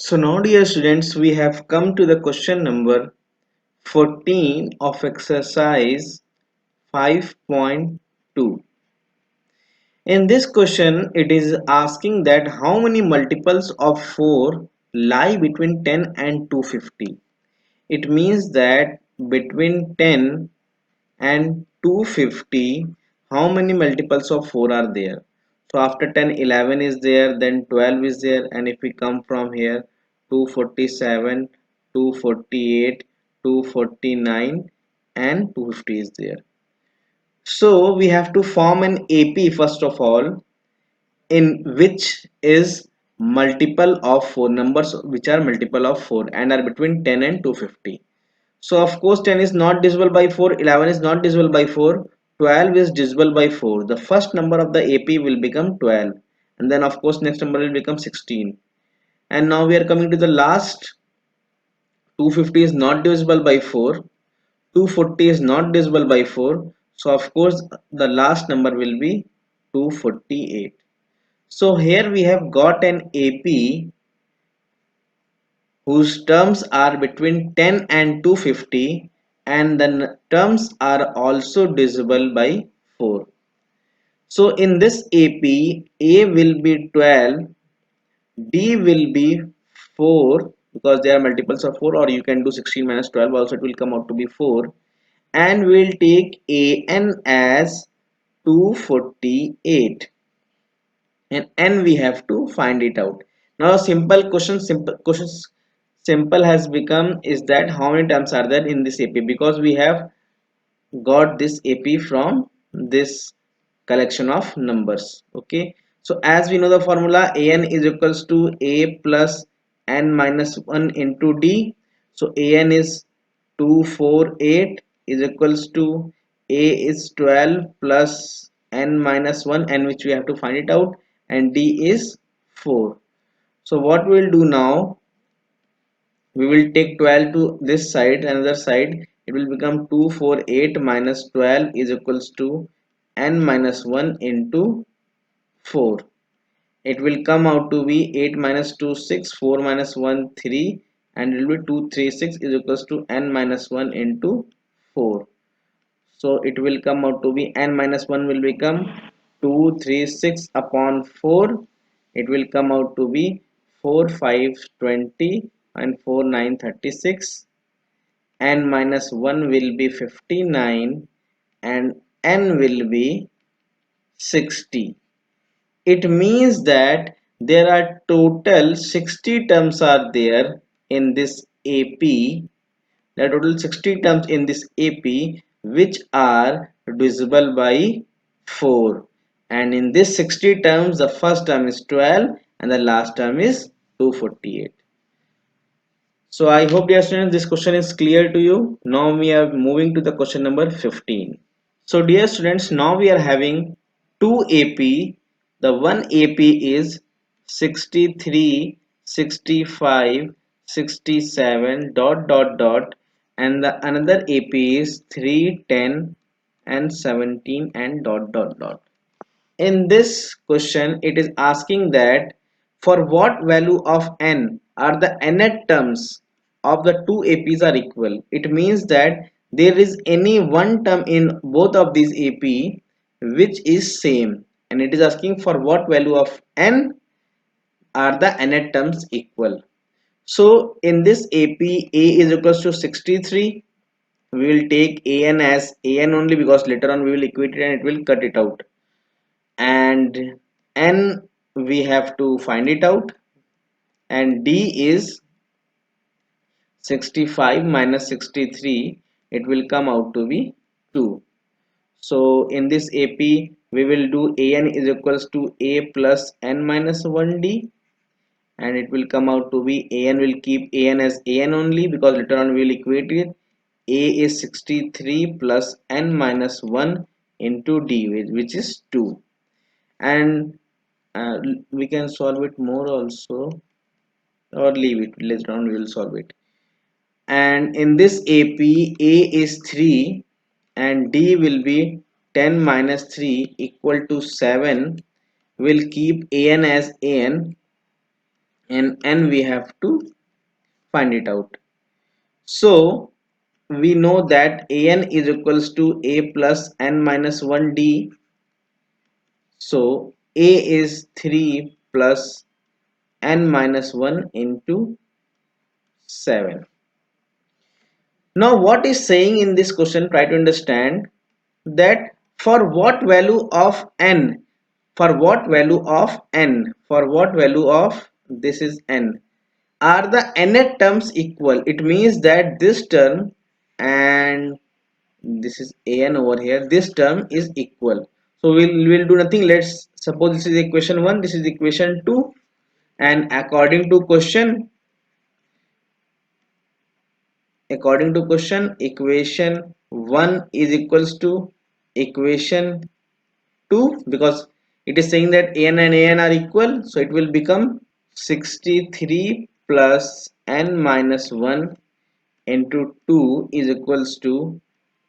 So now dear students, we have come to the question number 14 of exercise 5.2. In this question, it is asking that how many multiples of 4 lie between 10 and 250. It means that between 10 and 250, how many multiples of 4 are there? So after 10, 11 is there, then 12 is there, and if we come from here, 247, 248, 249, and 250 is there. So we have to form an AP first of all, in which is multiple of 4 numbers which are multiple of 4 and are between 10 and 250. So of course 10 is not divisible by 4, 11 is not divisible by 4, 12 is divisible by 4. The first number of the AP will become 12, and then of course next number will become 16. And now we are coming to the last. 250 is not divisible by 4, 240 is not divisible by 4, so of course the last number will be 248. So here we have got an AP whose terms are between 10 and 250, and the terms are also divisible by 4. So in this AP, A will be 12, D will be 4 because they are multiples of 4, or you can do 16 minus 12 also, it will come out to be 4, and we'll take AN as 248, and N we have to find it out. Now simple has become is that how many terms are there in this AP, because we have got this AP from this collection of numbers. Okay, so as we know the formula, an is equals to a plus n minus 1 into d. So an is 248 is equals to a is 12 plus n minus 1, and which we have to find it out, and d is 4. So what we will do now, we will take 12 to this side, another side, it will become 248 minus 12 is equals to n minus 1 into 4. It will come out to be 8 minus 2 6, 4 minus 1 3, and it will be 236 is equals to n minus 1 into 4. So it will come out to be n minus 1 will become 236 upon 4. It will come out to be 4 5 20 and 4 9 36. N minus 1 will be 59 and n will be 60. It means that there are total 60 terms are there in this AP. There are total 60 terms in this AP which are divisible by 4. And in this 60 terms, the first term is 12 and the last term is 248. So I hope dear students this question is clear to you. Now we are moving to the question number 15. So dear students, now we are having two AP. The one AP is 63, 65, 67 dot dot dot, and the another AP is 3, 10 and 17 and dot dot dot. In this question, it is asking that for what value of n are the nth terms of the two APs are equal. It means that there is any one term in both of these AP which is same, and it is asking for what value of n are the nth terms equal. So in this AP, A is equals to 63. We will take an as an only because later on we will equate it and it will cut it out, and n we have to find it out, and d is 65 minus 63, it will come out to be 2. So in this AP we will do an is equals to a plus n minus 1d, and it will come out to be an will keep an as an only because later on we will equate it. A is 63 plus n minus 1 into d, which is 2, and uh, we can solve it more also, or leave it, later on we will solve it. And in this AP, A is 3 and D will be 10 minus 3 equal to 7. We'll keep AN as AN, and n we have to find it out. So we know that an is equals to a plus n minus 1 d. So a is 3 plus n minus 1 into 7. Now what is saying in this question, try to understand that for what value of n, for what value of n, for what value of this is n, are the nth terms equal? It means that this term and this is an over here, this term is equal. So we'll do nothing. Let's suppose this is equation 1, this is equation 2, and according to question, equation 1 is equals to equation 2, because it is saying that n and an are equal, so it will become 63 plus n minus 1 into 2 is equals to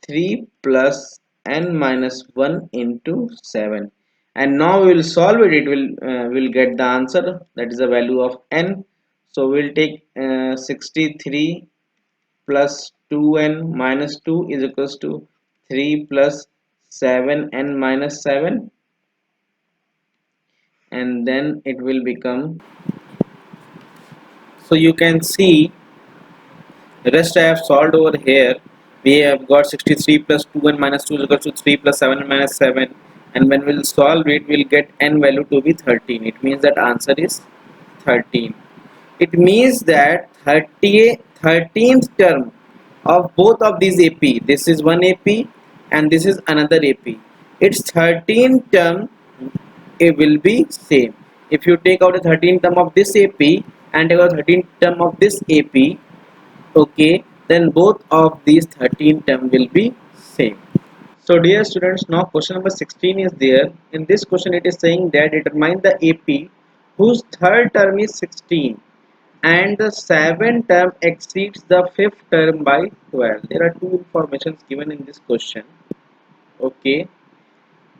3 plus n minus 1 into 7. And now we will solve it. It will get the answer, that is the value of n. So we'll take 63 plus 2n minus 2 is equals to 3 plus 7n minus 7, and then it will become, so you can see the rest I have solved over here. We have got 63 plus 2n minus 2 is equals to 3 plus 7n minus 7, and when we'll solve it we'll get n value to be 13. It means that answer is 13. It means that 13th term of both of these AP, this is one AP and this is another AP, its 13th term, it will be same. If you take out the 13th term of this AP and take out 13th term of this AP, okay, then both of these 13 term will be same. So dear students, now question number 16 is there. In this question it is saying that determine the AP whose third term is 16 and the seventh term exceeds the fifth term by 12. There are two informations given in this question. Okay,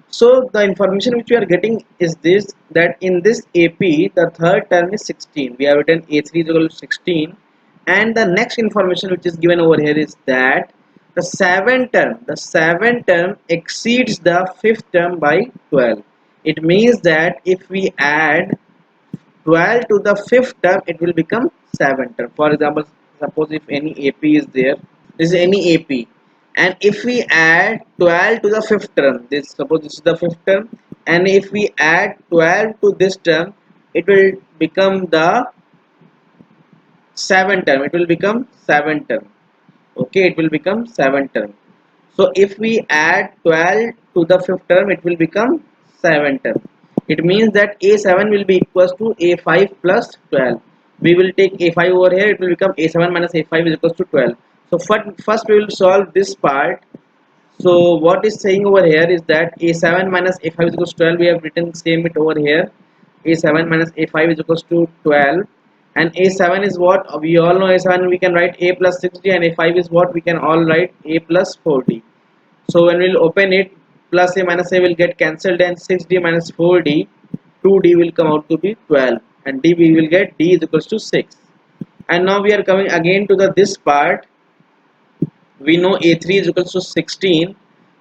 so the information which we are getting is this, that in this AP the third term is 16. We have written A3 is equal to 16, and the next information which is given over here is that the seventh term exceeds the fifth term by 12. It means that if we add 12 to the fifth term, it will become 7 term. For example, suppose if any AP is there, this is any AP, and if we add 12 to the fifth term, this suppose this is the fifth term, and if we add 12 to this term, it will become the seventh term. It will become 7 term. Okay, it will become 7 term. So if we add 12 to the fifth term, it will become 7 term. It means that a7 will be equals to a5 plus 12. We will take a5 over here, it will become a7 minus a5 is equals to 12. So first we will solve this part. So what is saying over here is that a7 minus a5 is equals to 12. We have written same it over here. A7 minus a5 is equals to 12, and a7 is what we all know. A7 we can write a plus 6d, and a5 is what we can all write a plus 4d. So when we'll open it, plus a minus a will get cancelled, and 6d minus 4d, 2d will come out to be 12, and d we will get d is equals to 6. And now we are coming again to the this part. We know a3 is equals to 16,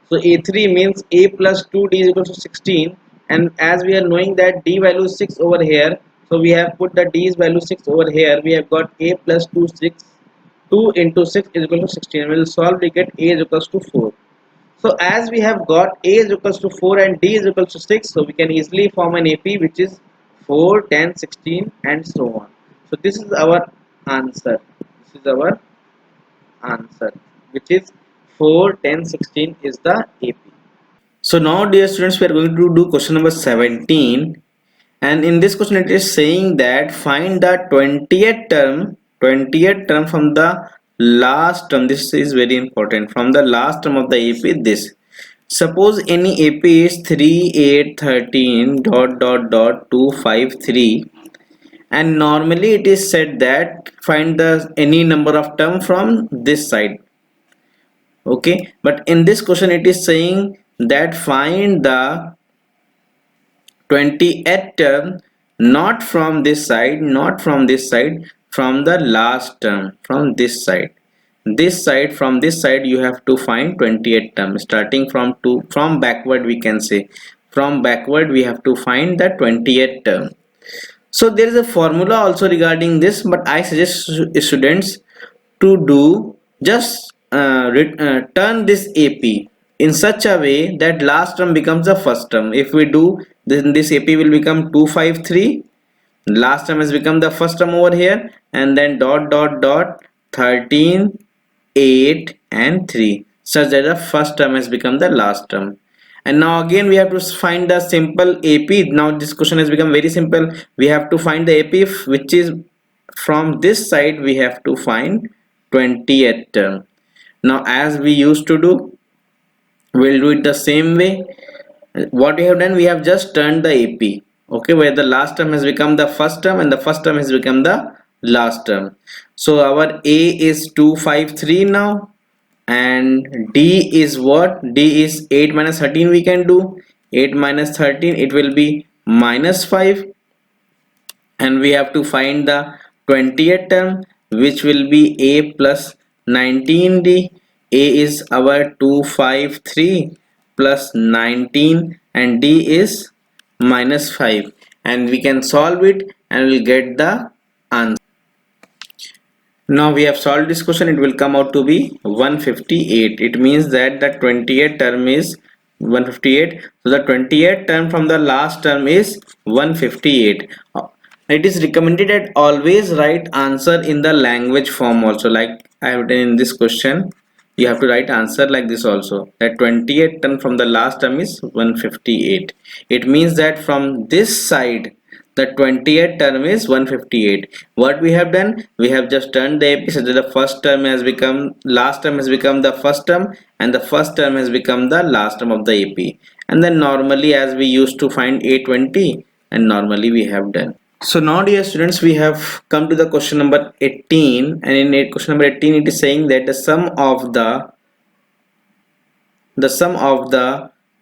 so a3 means a plus 2d is equals to 16, and as we are knowing that d value is 6 over here, so we have put the d's value 6 over here. We have got a plus 2 6, 2 into 6 is equal to 16. We will solve to get a is equals to 4. So as we have got a is equals to 4 and d is equals to 6, so we can easily form an AP which is 4, 10, 16 and so on. So this is our answer. This is our answer, which is 4, 10, 16 is the AP. So now dear students, we are going to do question number 17, and in this question it is saying that find the 20th term from the last term. This is very important, from the last term of the AP. This, suppose any AP is 3, 8, 13 dot dot dot 2, 5, 3, and normally it is said that find the any number of term from this side. Okay, but in this question it is saying that find the 20th term not from this side, not from this side, from the last term, from this side. This side, from this side you have to find 28th term, starting from from backward, we can say from backward we have to find the 28th term. So there is a formula also regarding this, but I suggest students to do just turn this AP in such a way that last term becomes the first term. If we do, then this AP will become 253, last term has become the first term over here, and then dot dot dot 13, 8 and 3, such that the first term has become the last term. And now again we have to find the simple AP. Now this question has become very simple. We have to find the AP which is from this side. We have to find 20th term. Now as we used to do, we'll do it the same way. What we have done, we have just turned the AP, okay, where the last term has become the first term and the first term has become the last term. So our A is 253 now, and D is what? D is 8 minus 13. We can do 8 minus 13, it will be minus 5, and we have to find the 20th term, which will be A plus 19D. A is our 253 plus 19 and D is minus 5, and we can solve it and we'll get the answer. Now we have solved this question. It will come out to be 158. It means that the 28th term is 158. So the 28th term from the last term is 158. It is recommended that always write answer in the language form also, like I have written in this question. You have to write answer like this also, that 28th term from the last term is 158. It means that from this side the 20th term is 158. What we have done, we have just turned the AP so that the first term has become, last term has become the first term, and the first term has become the last term of the AP. And then normally as we used to find A20, and normally we have done. So now dear students, we have come to the question number 18, and in question number 18 it is saying that the sum of the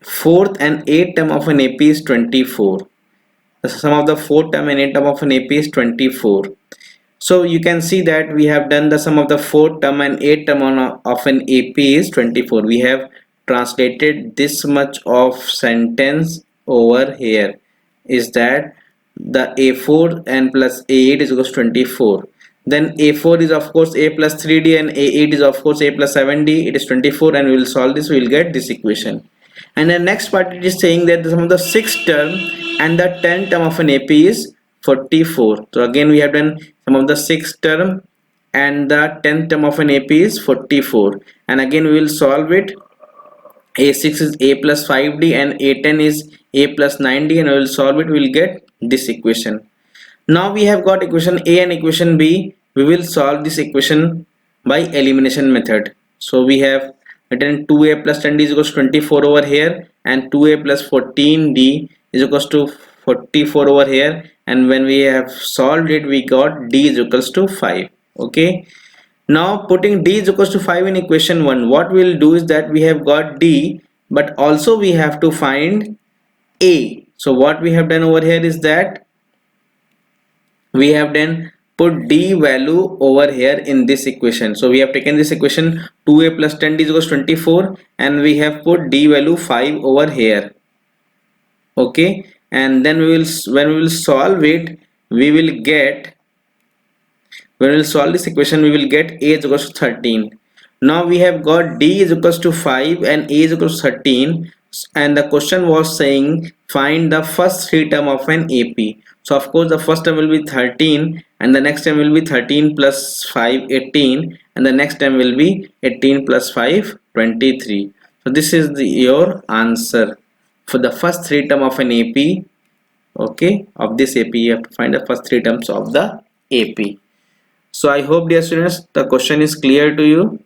fourth and eighth term of an AP is 24. The sum of the fourth term and eighth term of an AP is 24. So you can see that we have done the sum of the fourth term and eighth term of an AP is 24. We have translated this much of sentence over here, is that the A4 and plus A8 is equals to 24. Then A4 is of course A plus 3D and A8 is of course A plus 7D. It is 24, and we will solve this. We will get this equation. And the next part, it is saying that the sum of the sixth term and the 10th term of an AP is 44. So again we have done sum of the sixth term and the 10th term of an AP is 44, and again we will solve it. A6 is A plus 5D and A10 is A plus 9D, and we will solve it. We will get this equation. Now we have got equation A and equation B. We will solve this equation by elimination method. So we have written 2A plus 10D is equals to 24 over here, and 2A plus 14D is equals to 44 over here, and when we have solved it, we got D is equals to 5. Okay. Now putting D is equals to 5 in equation 1, what we will do is that we have got D, but also we have to find A. So what we have done over here is that we have then put D value over here in this equation. So we have taken this equation 2A plus 10D is equals to 24, and we have put D value 5 over here. Okay, and then we will, when we will solve it, we will get, when we will solve this equation, we will get A is equals to 13. Now we have got D is equals to 5 and A is equals to 13, and the question was saying find the first three term of an AP. So of course the first term will be 13, and the next term will be 13 plus 5 18, and the next term will be 18 plus 5 23. So this is your answer for the first three term of an AP. Okay, of this AP you have to find the first three terms of the AP. So I hope dear students the question is clear to you.